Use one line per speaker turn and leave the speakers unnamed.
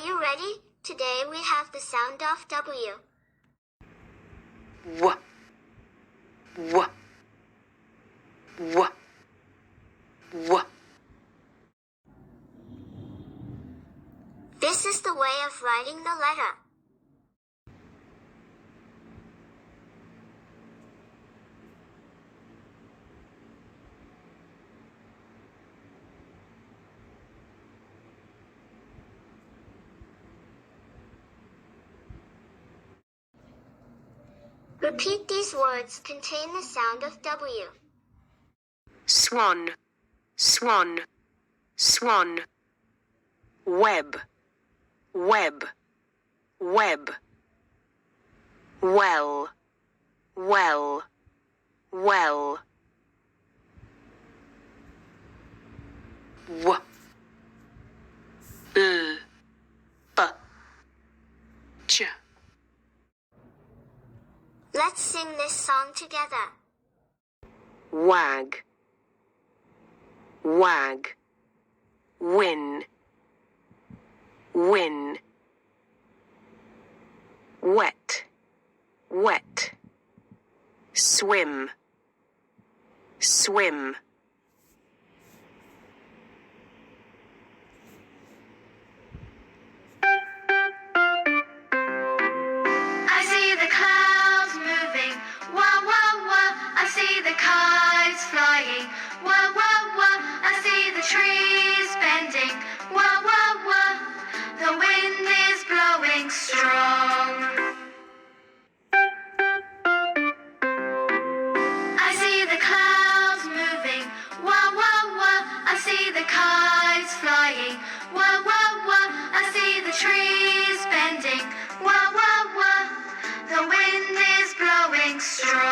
you ready? Today we have the sound of W.
W. W. W. W.
This is the way of writing the letter. Repeat these words contain the sound of W.
Swan, swan, swan. Web, web, web. Well, well, well. W. L. B. J.
Let's sing this song together.
Wag, wag. Win, win. Wet, wet. Swim, swim.
I see the clouds moving, wah, wah, wah. I see the kites flying, wah, wah, wah. I see the trees bending, wah, wah, wah. The wind is blowing strong. I see the clouds moving, wah, wah, wah. I see the kites flying, wah, wah, wah. I see the trees bending, wah, wah, wah. The wind is blowing strong.